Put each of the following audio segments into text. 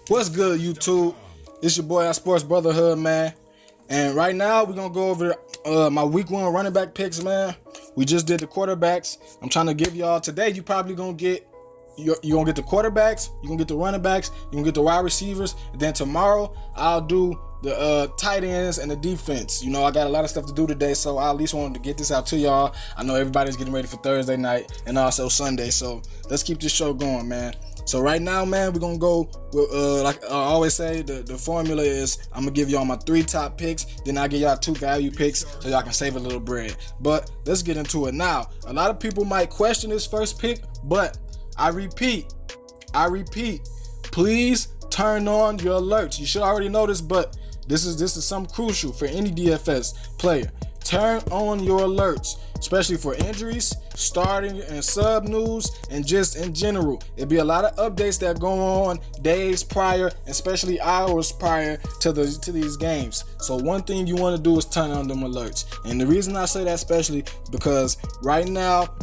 What's good, YouTube? It's your boy, our Sports Brotherhood, man. And right now, we're going to go over my week 1 running back picks, man. We just did the quarterbacks. I'm trying to give y'all, today, you probably going to get, you're going to get the quarterbacks, you're going to get the running backs, you're going to get the wide receivers. And then tomorrow, I'll do the tight ends and the defense. You know, I got a lot of stuff to do today, so I at least wanted to get this out to y'all. I know everybody's getting ready for Thursday night and also Sunday, so let's keep this show going, man. So right now, man, we're going to go with, like I always say, the formula is I'm going to give y'all my 3 top picks, then I'll give y'all 2 value picks so y'all can save a little bread. But let's get into it now. A lot of people might question this first pick, but I repeat, please turn on your alerts. You should already know this, but this is something crucial for any DFS player. Turn on your alerts, especially for injuries, starting and sub news, and just in general. It'll be a lot of updates that go on days prior, especially hours prior to these games. So one thing you want to do is turn on them alerts. And the reason I say that especially because right now,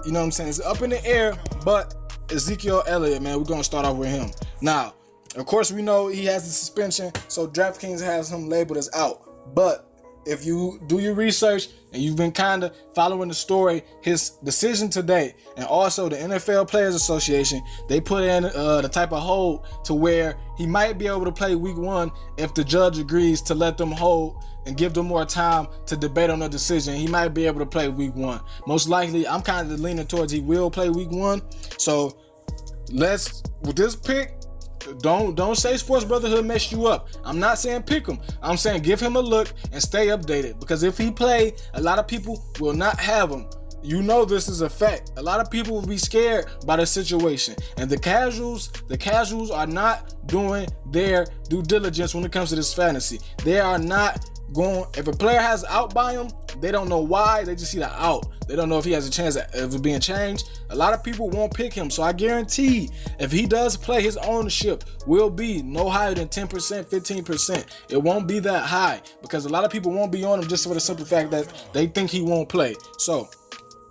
you know what I'm saying, it's up in the air, but Ezekiel Elliott, man, we're going to start off with him. Now, of course, we know he has the suspension, so Draftkings has him labeled as out. But if you do your research and you've been kind of following the story, his decision today, and also the NFL Players Association, they put in the type of hold to where he might be able to play week 1 if the judge agrees to let them hold and give them more time to debate on the decision. He might be able to play week 1. Most likely, I'm kind of leaning towards he will play week 1. So with this pick, don't say Sports Brotherhood messed you up. I'm not saying pick him. I'm saying give him a look and stay updated. Because if he play, a lot of people will not have him. You know this is a fact. A lot of people will be scared by the situation. And the casuals are not doing their due diligence when it comes to this fantasy. They are not going, if a player has out by him, they don't know why, they just see the out. They don't know if he has a chance of it being changed. A lot of people won't pick him, so I guarantee if he does play, his ownership will be no higher than 10%, 15%. It won't be that high because a lot of people won't be on him just for the simple fact that they think he won't play. So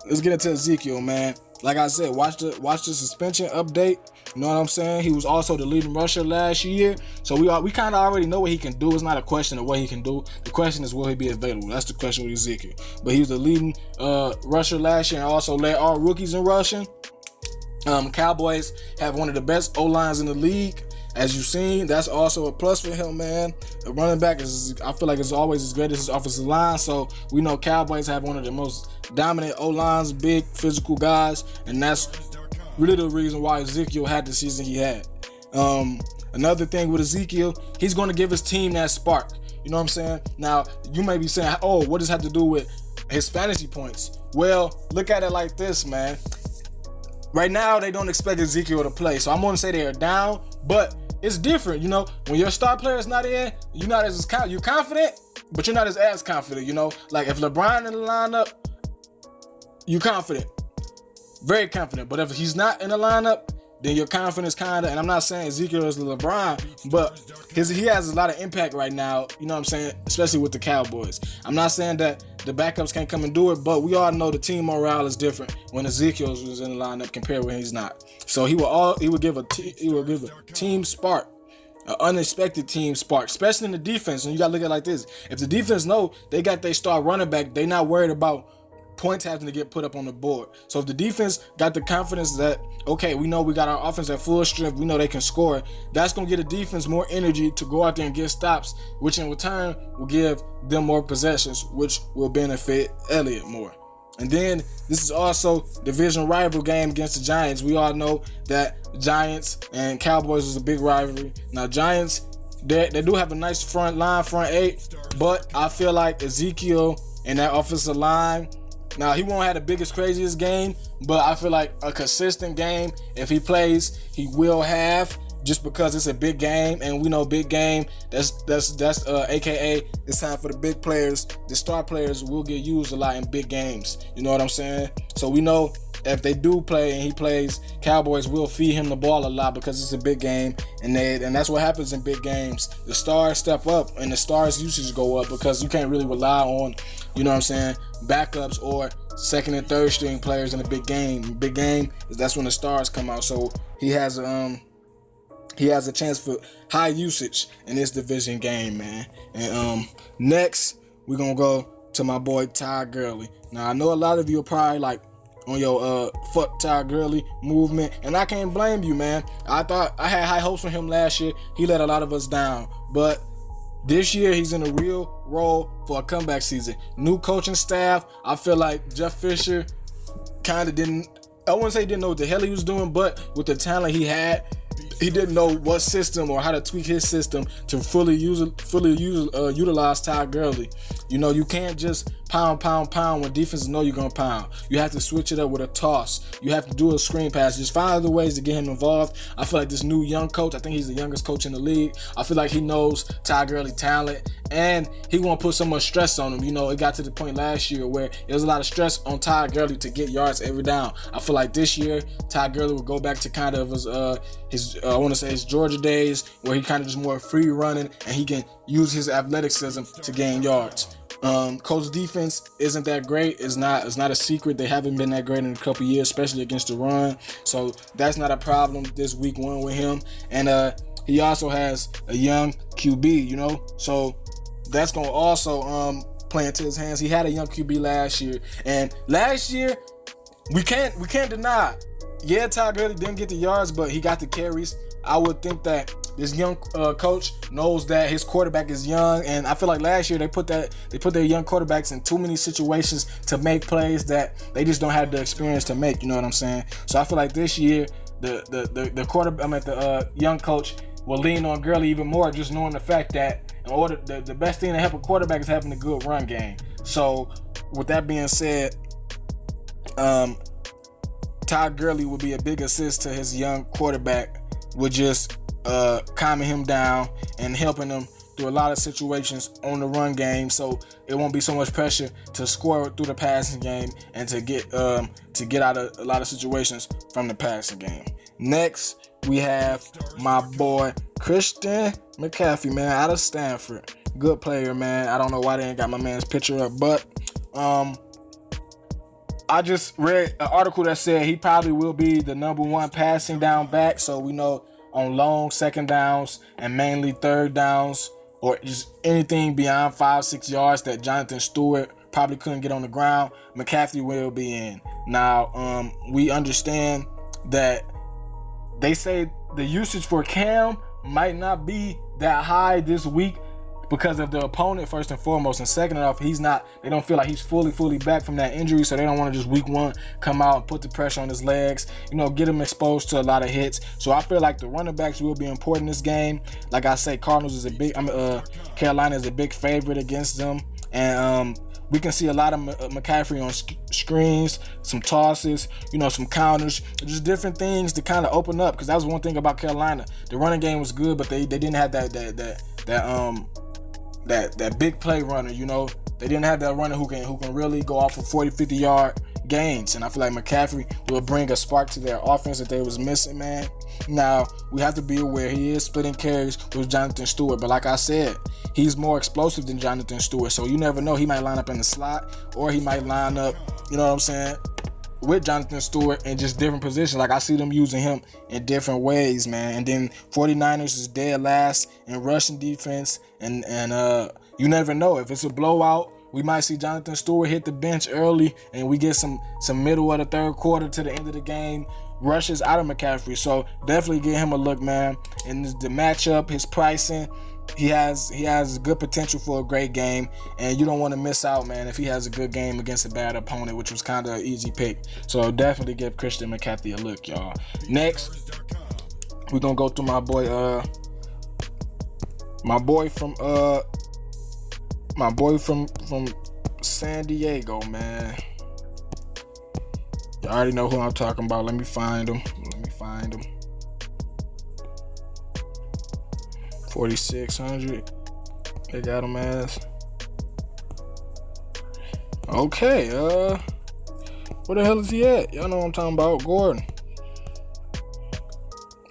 let's get into Ezekiel, man. Like I said, watch the suspension update. You know what I'm saying? He was also the leading rusher last year. So we kind of already know what he can do. It's not a question of what he can do. The question is, will he be available? That's the question with Ezekiel. But he was the leading rusher last year and also led all rookies in rushing. Cowboys have one of the best O-lines in the league. As you've seen, that's also a plus for him, man. A running back I feel like it's always as great as his offensive line. So we know Cowboys have one of the most dominant O-lines, big physical guys, and that's really the reason why Ezekiel had the season he had. Another thing with Ezekiel, he's going to give his team that spark. You know what I'm saying? Now, you may be saying, oh, what does that have to do with his fantasy points? Well, look at it like this, man. Right now, they don't expect Ezekiel to play, so I'm going to say they are down, but it's different, you know. When your star player is not in, you're not as you're confident, but you're not as confident, you know. Like if LeBron in the lineup, you're confident, very confident. But if he's not in the lineup, then your confidence kind of, and I'm not saying Ezekiel is LeBron, but he has a lot of impact right now, you know what I'm saying, especially with the Cowboys. I'm not saying that the backups can't come and do it, but we all know the team morale is different when Ezekiel was in the lineup compared when he's not. So he will give a team spark, an unexpected team spark, especially in the defense. And you gotta look at it like this: if the defense know they got their star running back, they not worried about points having to get put up on the board. So if the defense got the confidence that, okay, we know we got our offense at full strength, we know they can score, that's going to get the defense more energy to go out there and get stops, which in return will give them more possessions, which will benefit Elliott more. And then this is also division rival game against the Giants. We all know that Giants and Cowboys is a big rivalry. Now Giants, they do have a nice front 8, but I feel like Ezekiel and that offensive line, now, he won't have the biggest, craziest game, but I feel like a consistent game, if he plays, he will have, just because it's a big game, and we know big game, that's AKA, it's time for the big players. The star players will get used a lot in big games. You know what I'm saying? So we know if they do play and he plays, Cowboys will feed him the ball a lot because it's a big game, and that's what happens in big games. The stars step up, and the stars' usage go up because you can't really rely on, you know what I'm saying, backups or second and third string players in a big game. Big game is that's when the stars come out. So he has he has a chance for high usage in this division game, man. And next, we're going to go to my boy Ty Gurley. Now, I know a lot of you are probably like on your fuck Ty Gurley movement, and I can't blame you, man. I thought I had high hopes for him last year. He let a lot of us down, but this year he's in a real role for a comeback season. New coaching staff. I feel like Jeff Fisher kind of didn't, I wouldn't say he didn't know what the hell he was doing, but with the talent he had, he didn't know what system or how to tweak his system to fully utilize Ty Gurley. You know, you can't just pound when defenses know you're going to pound. You have to switch it up with a toss. You have to do a screen pass. Just find other ways to get him involved. I feel like this new young coach, I think he's the youngest coach in the league. I feel like he knows Ty Gurley talent, and he won't put so much stress on him. You know, it got to the point last year where there was a lot of stress on Ty Gurley to get yards every down. I feel like this year, Ty Gurley will go back to kind of his Georgia days, where he kind of just more free running and he can use his athleticism to gain yards. Colts defense isn't that great. It's not a secret. They haven't been that great in a couple years, especially against the run. So that's not a problem this week one with him. And he also has a young QB, you know. So that's gonna also play into his hands. He had a young QB last year, and last year we can't deny. Yeah, Ty Gurley didn't get the yards, but he got the carries. I would think that this young coach knows that his quarterback is young, and I feel like last year they put their young quarterbacks in too many situations to make plays that they just don't have the experience to make. You know what I'm saying? So I feel like this year the young coach will lean on Gurley even more, just knowing the fact that in order the best thing to help a quarterback is having a good run game. So with that being said, Ty Gurley would be a big assist to his young quarterback with just calming him down and helping him through a lot of situations on the run game, so it won't be so much pressure to score through the passing game and to get out of a lot of situations from the passing game. Next, we have my boy Christian McCaffrey, man, out of Stanford. Good player, man. I don't know why they ain't got my man's picture up, but I just read an article that said he probably will be the number one passing down back. So we know on long second downs and mainly third downs, or just anything beyond 5-6 yards that Jonathan Stewart probably couldn't get on the ground, McCaffrey will be in. Now, we understand that they say the usage for Cam might not be that high this week because of the opponent, first and foremost, and second off, they don't feel like he's fully back from that injury, so they don't want to just week one come out and put the pressure on his legs, you know, get him exposed to a lot of hits. So I feel like the running backs will be important this game. Like I say, Carolina is a big favorite against them, and we can see a lot of McCaffrey on screens, some tosses, you know, some counters, just different things to kind of open up, because that was one thing about Carolina. The running game was good, but they didn't have that big play runner, you know. They didn't have that runner who can really go off for 40-50 yard gains, and I feel like McCaffrey will bring a spark to their offense that they was missing, man. Now, we have to be aware he is splitting carries with Jonathan Stewart, but like I said, he's more explosive than Jonathan Stewart, so you never know. He might line up in the slot, or he might line up, you know what I'm saying, with Jonathan Stewart in just different positions. Like, I see them using him in different ways, man. And then 49ers is dead last in rushing defense, and you never know. If it's a blowout, we might see Jonathan Stewart hit the bench early, and we get some middle of the third quarter to the end of the game rushes out of McCaffrey. So definitely give him a look, man. And the matchup, his pricing, he has good potential for a great game, and you don't want to miss out, man, if he has a good game against a bad opponent, which was kind of an easy pick. So definitely give Christian McCaffrey a look, y'all. Next, we're gonna go through my boy from San Diego, man. You already know who I'm talking about. Let me find him. 4,600. They got him as. Okay, where the hell is he at? Y'all know what I'm talking about, Gordon.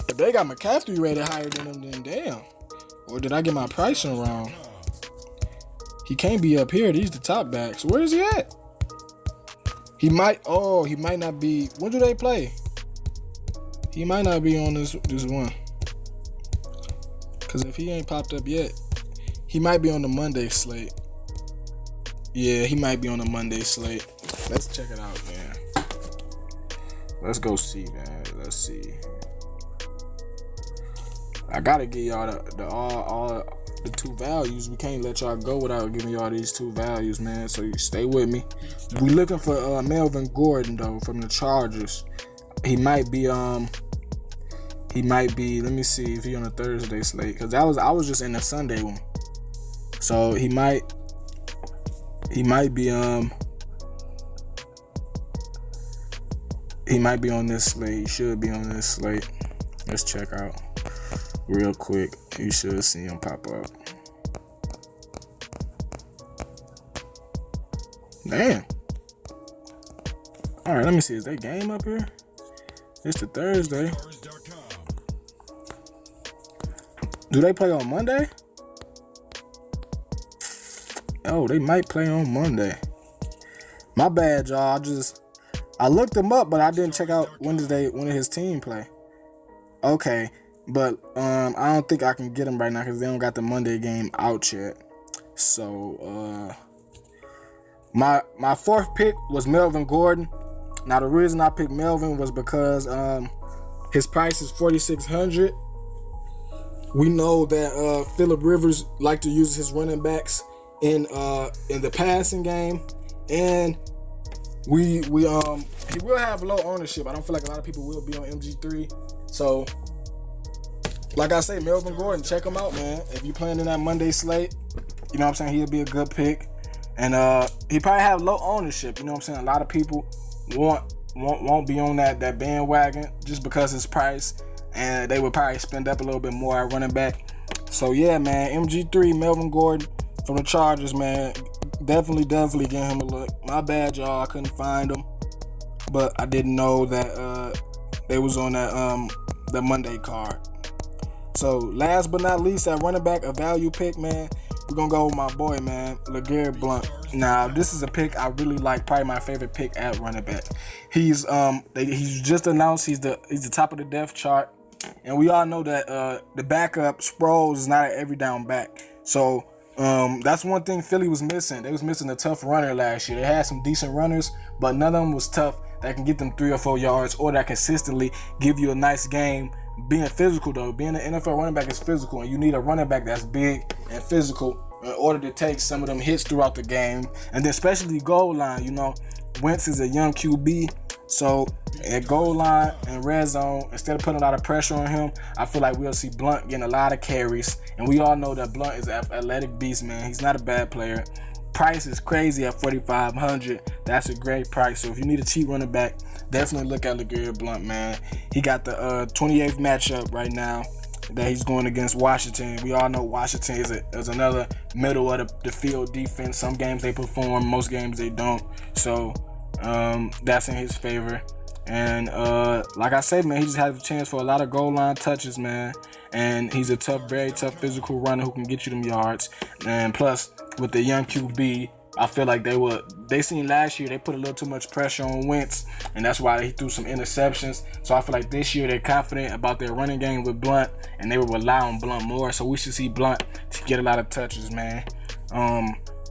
If they got McCaffrey rated higher than him, then damn. Or did I get my pricing wrong? He can't be up here. These the top backs. Where is he at? He might not be. When do they play? He might not be on this one. Because if he ain't popped up yet, he might be on the Monday slate. Yeah, he might be on the Monday slate. Let's check it out, man. Let's go see, man. Let's see. I gotta give y'all all the two values. We can't let y'all go without giving y'all these two values, man. So you stay with me. We looking for Melvin Gordon though from the Chargers. He might be. Let me see if he on a Thursday slate, because I was just in the Sunday one. So he might be on this slate. He should be on this slate. Let's check out real quick. You should see him pop up. Damn. All right, let me see. Is that game up here? It's the Thursday. Do they play on Monday? Oh, they might play on Monday. My bad, y'all. I looked them up, but I didn't check out when did his team play. Okay, but I don't think I can get them right now because they don't got the Monday game out yet. So my fourth pick was Melvin Gordon. Now the reason I picked Melvin was because his price is $4,600. We know that Phillip Rivers like to use his running backs in the passing game, and he will have low ownership. I don't feel like a lot of people will be on MG3. So, like I say, Melvin Gordon, check him out, man. If you're playing in that Monday slate, you know what I'm saying, he'll be a good pick. And he probably have low ownership. You know what I'm saying? A lot of people won't be on that bandwagon just because his price, and they would probably spend up a little bit more at running back. So yeah, man, MG3, Melvin Gordon from the Chargers, man. Definitely give him a look. My bad, y'all. I couldn't find him, but I didn't know that they was on that the Monday card. So last but not least, at running back, a value pick, man. We're gonna go with my boy, man, LeGarrette Blount. Now, this is a pick I really like, probably my favorite pick at running back. He's just announced he's the top of the depth chart, and we all know that the backup Sproles is not an every down back. So that's one thing Philly was missing. They was missing a tough runner last year. They had some decent runners, but none of them was tough that can get them 3 or 4 yards or that consistently give you a nice game. Being physical, though, being an NFL running back is physical, and you need a running back that's big and physical in order to take some of them hits throughout the game, and then especially goal line. You know, Wentz is a young QB, so at goal line and red zone, instead of putting a lot of pressure on him, I feel like we'll see Blount getting a lot of carries, and we all know that Blount is an athletic beast, man. He's not a bad player. Price is crazy at $4,500. That's a great price. So if you need a cheap running back, definitely look at LeGarrette Blount, man. He got the 28th matchup right now that he's going against Washington. We all know Washington is another middle of the field defense. Some games they perform, most games they don't. So that's in his favor. And like I said, man, he just has a chance for a lot of goal line touches, man. And he's a very tough physical runner who can get you them yards. And plus, with the young QB, I feel like they seen last year they put a little too much pressure on Wentz, and that's why he threw some interceptions. So I feel like this year they're confident about their running game with Blount, and they will rely on Blount more. So we should see Blount get a lot of touches, man.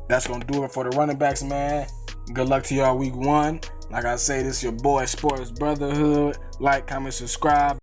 That's gonna do it for the running backs, man. Good luck to y'all week 1. Like I say, this is your boy Sports Brotherhood. Like, comment, subscribe.